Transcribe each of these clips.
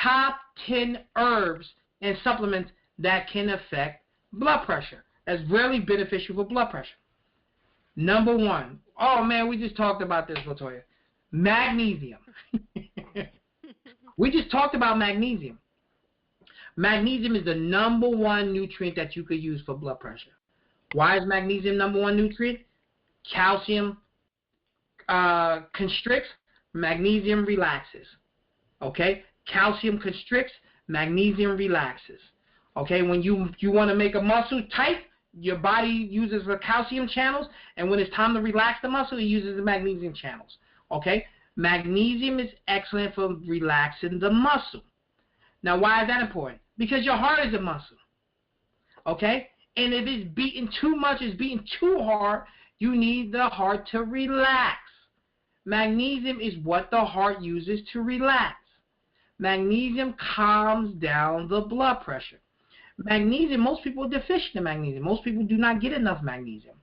top 10 herbs and supplements that can affect blood pressure. That's really beneficial for blood pressure. Number 1. Oh, man, we just talked about this, Latoya. Magnesium. We just talked about magnesium. Magnesium is the number 1 nutrient that you could use for blood pressure. Why is magnesium number 1 nutrient? Calcium constricts, magnesium relaxes. Okay? Calcium constricts, magnesium relaxes. Okay? When you want to make a muscle tight, your body uses the calcium channels, and when it's time to relax the muscle, it uses the magnesium channels. Okay? Magnesium is excellent for relaxing the muscle. Now, why is that important? Because your heart is a muscle. Okay? And if it's beating too much, it's beating too hard, you need the heart to relax. Magnesium is what the heart uses to relax. Magnesium calms down the blood pressure. Magnesium, most people are deficient in magnesium. Most people do not get enough magnesium.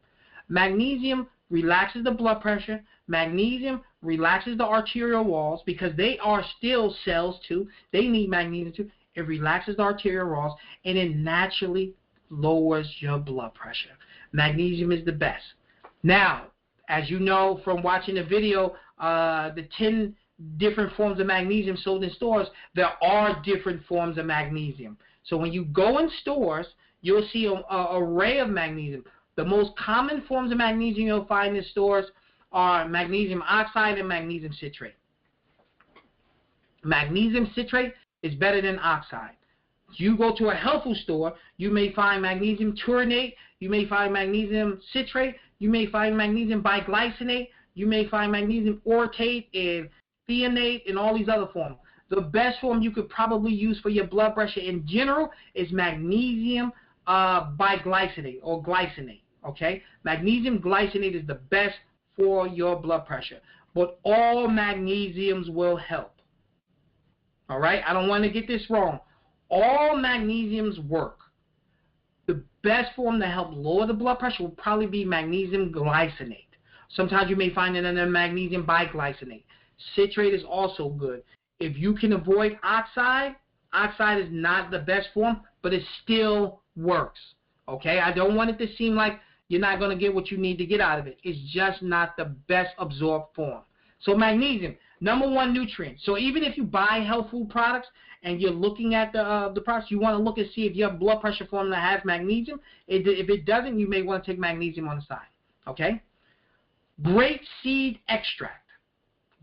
Magnesium relaxes the blood pressure. Magnesium relaxes the arterial walls because they are still cells too. They need magnesium too. It relaxes the arterial walls, and it naturally lowers your blood pressure. Magnesium is the best. Now, as you know from watching the video, the 10 different forms of magnesium sold in stores, there are different forms of magnesium. So when you go in stores, you'll see an array of magnesium. The most common forms of magnesium you'll find in stores are magnesium oxide and magnesium citrate. Magnesium citrate is better than oxide. You go to a health food store, you may find magnesium taurinate, you may find magnesium citrate, you may find magnesium biglycinate, you may find magnesium orotate and threonate and all these other forms. The best form you could probably use for your blood pressure in general is magnesium biglycinate or glycinate. Okay? Magnesium glycinate is the best for your blood pressure. But all magnesiums will help. All right? I don't want to get this wrong. All magnesiums work. The best form to help lower the blood pressure will probably be magnesium glycinate. Sometimes you may find it in a magnesium biglycinate. Citrate is also good. If you can avoid oxide, oxide is not the best form, but it still works. Okay? I don't want it to seem like you're not going to get what you need to get out of it. It's just not the best absorbed form. So magnesium, number 1 nutrient. So even if you buy health food products and you're looking at the products, you want to look and see if your blood pressure formula has magnesium. If it doesn't, you may want to take magnesium on the side. Okay? Grape seed extract.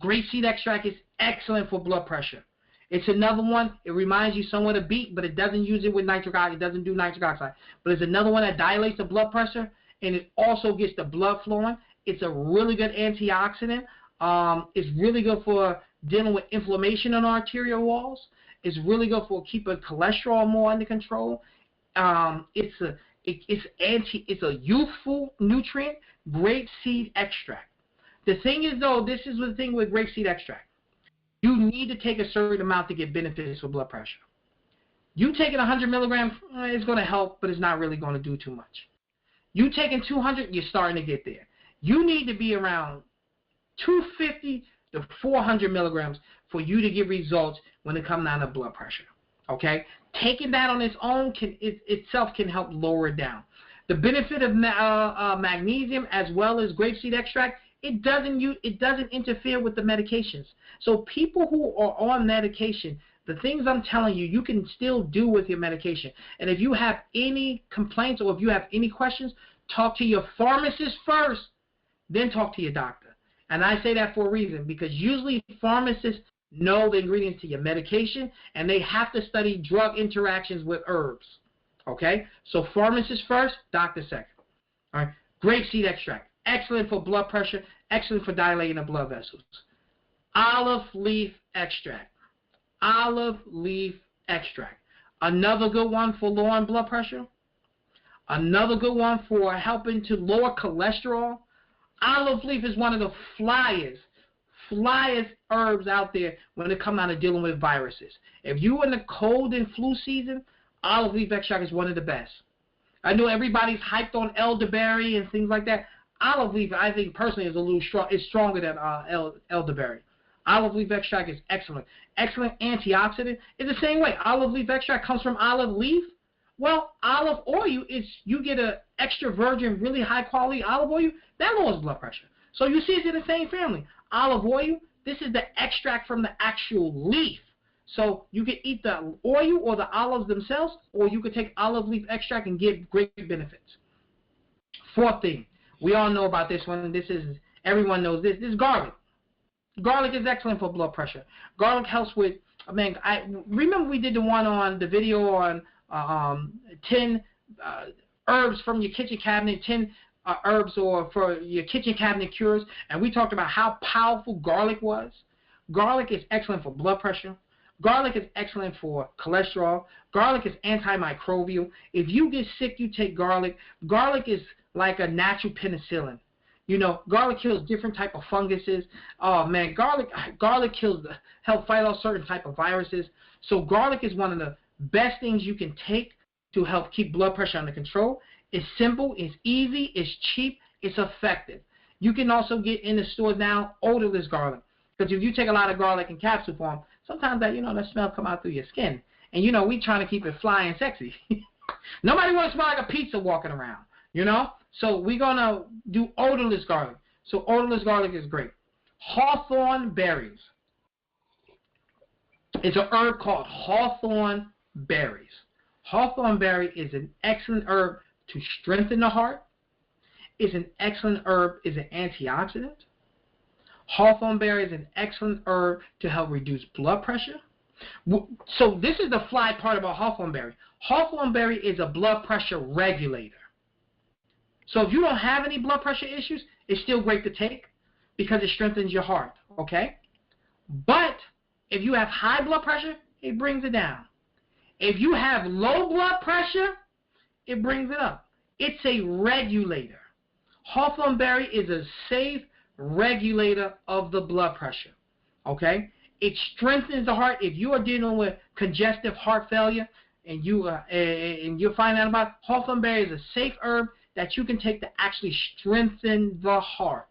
Grape seed extract is excellent for blood pressure. It's another one. It reminds you somewhat of beet, but it doesn't use it with nitric oxide. It doesn't do nitric oxide. But it's another one that dilates the blood pressure, and it also gets the blood flowing. It's a really good antioxidant. It's really good for dealing with inflammation on arterial walls. It's really good for keeping cholesterol more under control. It's a youthful nutrient. Grape seed extract. The thing is, though, this is the thing with grapeseed extract. You need to take a certain amount to get benefits for blood pressure. You taking 100 milligrams, it's going to help, but it's not really going to do too much. You taking 200, you're starting to get there. You need to be around 250 to 400 milligrams for you to get results when it comes down to blood pressure. Okay? Taking that on its own itself can help lower it down. The benefit of magnesium as well as grapeseed extract, it doesn't interfere with the medications. So people who are on medication, the things I'm telling you, you can still do with your medication. And if you have any complaints or if you have any questions, talk to your pharmacist first, then talk to your doctor. And I say that for a reason, because usually pharmacists know the ingredients to your medication, and they have to study drug interactions with herbs. Okay? So pharmacist first, doctor second. All right? Grapeseed extract. Excellent for blood pressure, excellent for dilating the blood vessels. Olive leaf extract. Olive leaf extract. Another good one for lowering blood pressure. Another good one for helping to lower cholesterol. Olive leaf is one of the flyest herbs out there when it comes down to dealing with viruses. If you're in the cold and flu season, olive leaf extract is one of the best. I know everybody's hyped on elderberry and things like that. Olive leaf, I think personally, is a little strong. It's stronger than elderberry. Olive leaf extract is excellent. Excellent antioxidant. It's the same way. Olive leaf extract comes from olive leaf. Well, olive oil is, you get an extra virgin, really high quality olive oil, that lowers blood pressure. So you see it's in the same family. Olive oil, this is the extract from the actual leaf. So you can eat the oil or the olives themselves, or you could take olive leaf extract and get great benefits. Fourth thing, we all know about this one. Everyone knows this. This is garlic. Garlic is excellent for blood pressure. Garlic helps with, I remember we did the video on 10 herbs from your kitchen cabinet, 10 herbs or for your kitchen cabinet cures, and we talked about how powerful garlic was. Garlic is excellent for blood pressure. Garlic is excellent for cholesterol. Garlic is antimicrobial. If you get sick, you take garlic. Garlic is like a natural penicillin. You know, garlic kills different type of funguses. Oh man, garlic help fight off certain type of viruses. So garlic is one of the best things you can take to help keep blood pressure under control. It's simple, it's easy, it's cheap, it's effective. You can also get in the stores now odorless garlic. Because if you take a lot of garlic in capsule form, sometimes that smell come out through your skin. And we trying to keep it fly and sexy. Nobody wants to smell like a pizza walking around, So we're gonna do odorless garlic. So odorless garlic is great. Hawthorne berries. It's an herb called Hawthorne berries. Hawthorne berry is an excellent herb to strengthen the heart. It's an excellent herb, is an antioxidant. Hawthorne berry is an excellent herb to help reduce blood pressure. So this is the fly part about hawthorne berry. Hawthorne berry is a blood pressure regulator. So if you don't have any blood pressure issues, it's still great to take because it strengthens your heart, okay? But if you have high blood pressure, it brings it down. If you have low blood pressure, it brings it up. It's a regulator. Hawthorne berry is a safe regulator of the blood pressure, okay? It strengthens the heart. If you are dealing with congestive heart failure and you're finding out about it, hawthorne berry is a safe herb that you can take to actually strengthen the heart.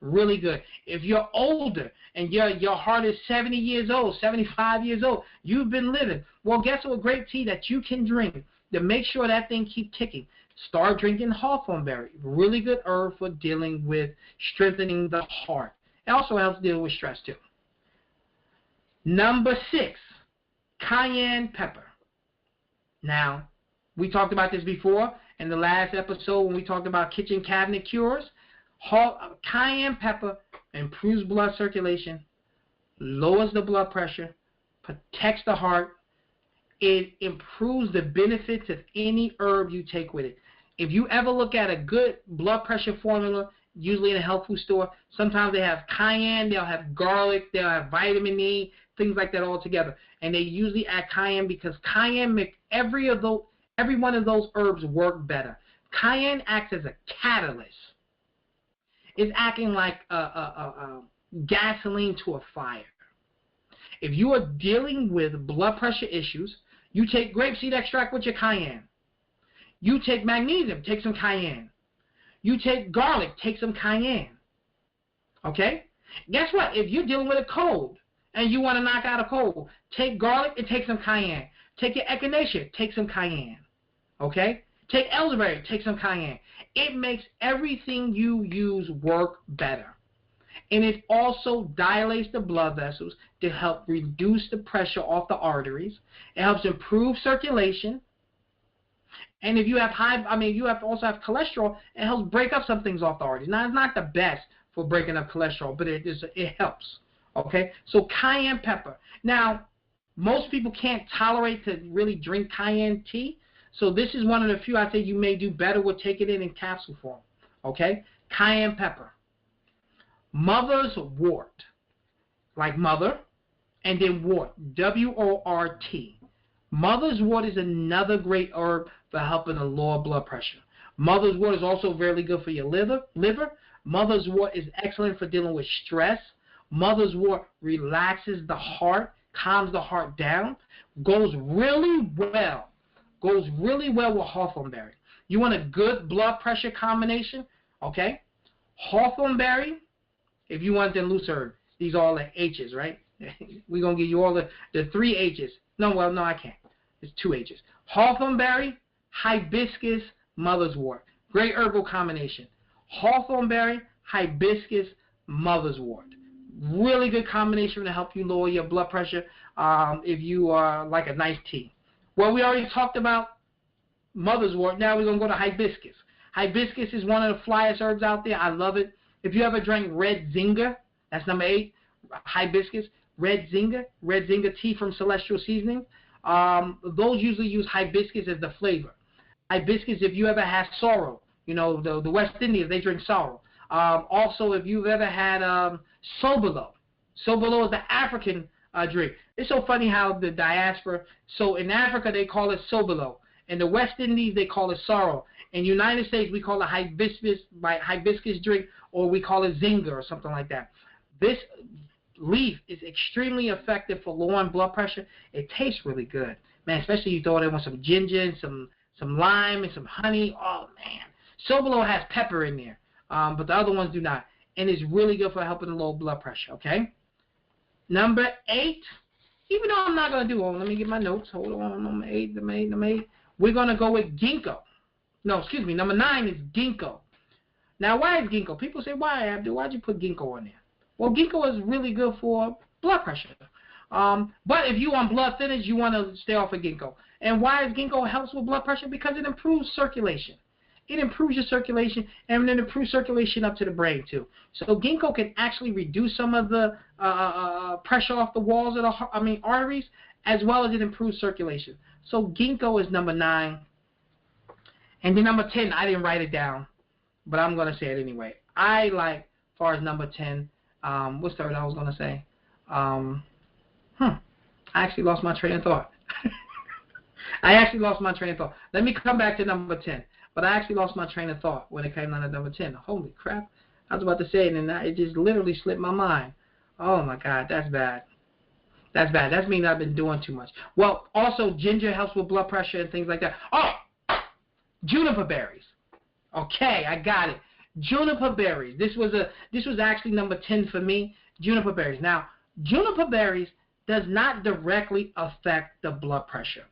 Really good. If you're older and your heart is 70 years old, 75 years old, you've been living, well, guess what great tea that you can drink to make sure that thing keep ticking? Start drinking hawthorne berry. Really good herb for dealing with strengthening the heart. It also helps deal with stress too. Number 6, cayenne pepper. Now, we talked about this before in the last episode when we talked about kitchen cabinet cures. Cayenne pepper improves blood circulation, lowers the blood pressure, protects the heart. It improves the benefits of any herb you take with it. If you ever look at a good blood pressure formula, usually in a health food store, sometimes they have cayenne, they'll have garlic, they'll have vitamin E, things like that all together. And they usually add cayenne because cayenne makes every one of those herbs work better. Cayenne acts as a catalyst. It's acting like a gasoline to a fire. If you are dealing with blood pressure issues, you take grapeseed extract with your cayenne. You take magnesium, take some cayenne. You take garlic, take some cayenne. Okay? Guess what? If you're dealing with a cold and you want to knock out a cold, take garlic and take some cayenne. Take your echinacea, take some cayenne. Okay? Take elderberry, take some cayenne. It makes everything you use work better. And it also dilates the blood vessels to help reduce the pressure off the arteries. It helps improve circulation. And if you have also have cholesterol, it helps break up some things off the arteries. Now, it's not the best for breaking up cholesterol, but it helps. Okay? So cayenne pepper. Now, most people can't tolerate to really drink cayenne tea. So this is one of the few I think you may do better with taking it in capsule form. Okay? Cayenne pepper. Mother's wort, like mother, and then wort, W-O-R-T. Mother's wort is another great herb for helping to lower blood pressure. Mother's wort is also very good for your liver. Mother's wort is excellent for dealing with stress. Mother's wort relaxes the heart, calms the heart down, goes really well with hawthorne berry. You want a good blood pressure combination? Okay? Hawthorne berry. If you want the loose herb, These are all the H's, right? We're going to give you all the 3 H's. No, well, no, I can't. It's 2 H's. Hawthorne berry, hibiscus, mother's wort. Great herbal combination. Hawthorne berry, hibiscus, mother's wort. Really good combination to help you lower your blood pressure if you like a nice tea. Well, we already talked about mother's wort. Now we're going to go to hibiscus. Hibiscus is one of the flyest herbs out there. I love it. If you ever drank red Zinga, that's number 8, hibiscus, red Zinga tea from Celestial Seasoning. Those usually use hibiscus as the flavor. Hibiscus, if you ever had sorrel, you know, the West Indians, they drink sorrel. Also, if you've ever had sobolo. Sobolo is the African drink. It's so funny how the diaspora, so in Africa they call it sobolo. In the West Indies they call it sorrel. In the United States we call it hibiscus drink, or we call it Zinga or something like that. This leaf is extremely effective for lowering blood pressure. It tastes really good, man, especially you throw it in with some ginger and some lime and some honey. Oh, man. Sobolo has pepper in there, but the other ones do not. And it's really good for helping the low blood pressure, okay? Number 8, even though I'm not going to do it, let me get my notes. Hold on, number 8. We're going to go with Ginkgo. No, excuse me, number 9 is Ginkgo. Now, why is Ginkgo? People say, why, Abdul? Why'd you put Ginkgo in there? Well, Ginkgo is really good for blood pressure. But if you want blood thinners, you want to stay off of Ginkgo. And why is Ginkgo helps with blood pressure? Because it improves circulation. It improves your circulation, and it improves circulation up to the brain, too. So Ginkgo can actually reduce some of the pressure off the walls of the arteries, as well as it improves circulation. So Ginkgo is number 9. And then number 10, I didn't write it down, but I'm going to say it anyway. I like, as far as number 10, what's the third I was going to say? I actually lost my train of thought. Let me come back to number 10. But I actually lost my train of thought when it came down to number 10. Holy crap. I was about to say it, and it just literally slipped my mind. Oh, my God. That's bad. That's bad. That means I've been doing too much. Well, also, ginger helps with blood pressure and things like that. Oh, juniper berries. Okay, I got it. Juniper berries. This was actually number 10 for me. Juniper berries. Now, juniper berries does not directly affect the blood pressure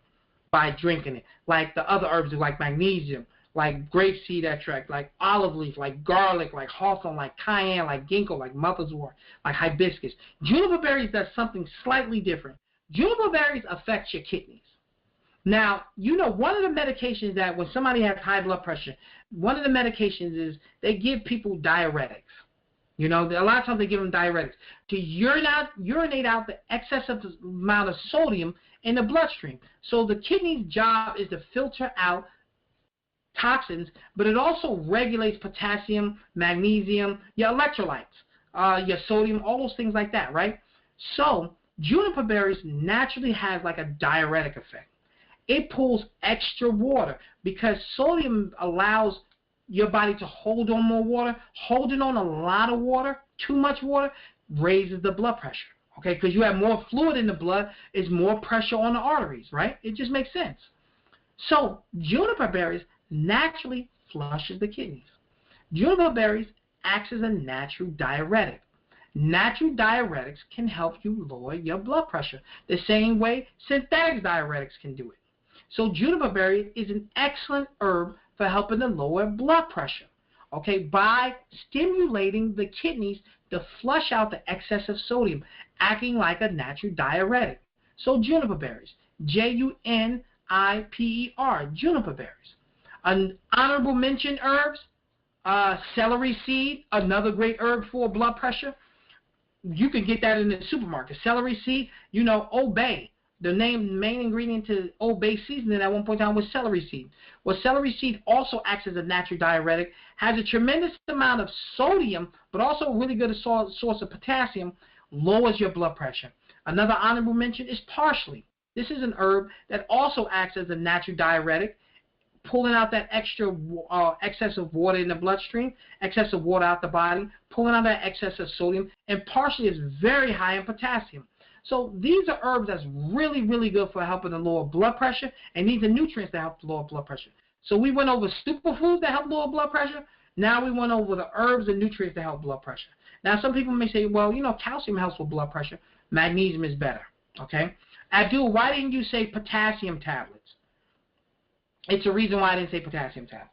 by drinking it, like the other herbs do, like magnesium, like grapeseed extract, like olive leaf, like garlic, like hawthorn, like cayenne, like ginkgo, like mother's wort, like hibiscus. Juniper berries does something slightly different. Juniper berries affects your kidneys. Now, you know, one of the medications that when somebody has high blood pressure, one of the medications is they give people diuretics. You know, a lot of times they give them diuretics to urinate out the excessive amount of sodium in the bloodstream. So the kidney's job is to filter out toxins, but it also regulates potassium, magnesium, your electrolytes, your sodium, all those things like that, right? So juniper berries naturally has like a diuretic effect. It pulls extra water because sodium allows your body to hold on more water. Holding on a lot of water, too much water, raises the blood pressure, okay? Because you have more fluid in the blood, is more pressure on the arteries, right? It just makes sense. So juniper berries naturally flushes the kidneys. Juniper berries acts as a natural diuretic. Natural diuretics can help you lower your blood pressure the same way synthetic diuretics can do it. So juniper berry is an excellent herb for helping to lower blood pressure, okay, by stimulating the kidneys to flush out the excessive sodium, acting like a natural diuretic. So juniper berries, Juniper, juniper berries. An honorable mention herbs, celery seed, another great herb for blood pressure. You can get that in the supermarket. Celery seed, you know, obey. The main ingredient to Old Bay seasoning at one point in time was celery seed. Well, celery seed also acts as a natural diuretic, has a tremendous amount of sodium, but also a really good source of potassium, lowers your blood pressure. Another honorable mention is parsley. This is an herb that also acts as a natural diuretic, pulling out that extra excessive water in the bloodstream, excessive water out the body, pulling out that excessive sodium, and parsley is very high in potassium. So these are herbs that's really, really good for helping to lower blood pressure, and these are nutrients that help to lower blood pressure. So we went over superfoods that help lower blood pressure. Now we went over the herbs and nutrients that help blood pressure. Now, some people may say, well, you know, calcium helps with blood pressure. Magnesium is better, okay? Abdul, why didn't you say potassium tablets? It's a reason why I didn't say potassium tablets.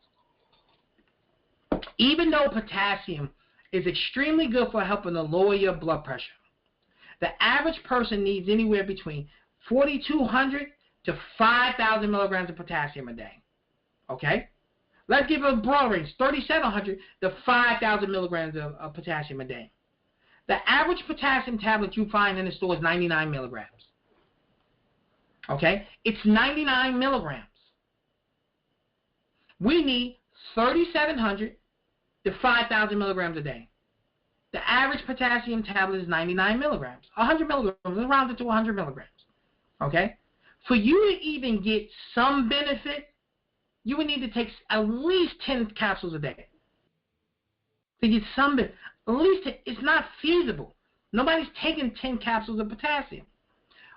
Even though potassium is extremely good for helping to lower your blood pressure, the average person needs anywhere between 4,200 to 5,000 milligrams of potassium a day, okay? Let's give it a broad range, 3,700 to 5,000 milligrams of potassium a day. The average potassium tablet you find in the store is 99 milligrams. Okay? It's 99 milligrams. We need 3,700 to 5,000 milligrams a day. The average potassium tablet is 99 milligrams. 100 milligrams, let's round it to 100 milligrams. Okay? For you to even get some benefit, you would need to take at least 10 capsules a day. To get some benefit. At least it's not feasible. Nobody's taking 10 capsules of potassium.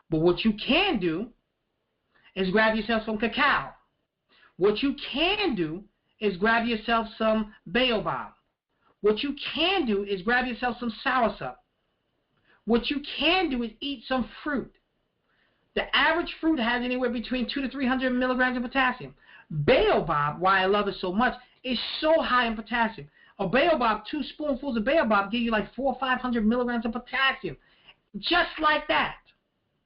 But what you can do is grab yourself some cacao. What you can do is grab yourself some baobab. What you can do is grab yourself some soursop. What you can do is eat some fruit. The average fruit has anywhere between 200 to 300 milligrams of potassium. Baobab, why I love it so much, is so high in potassium. A baobab, 2 spoonfuls of baobab give you like 400 or 500 milligrams of potassium. Just like that.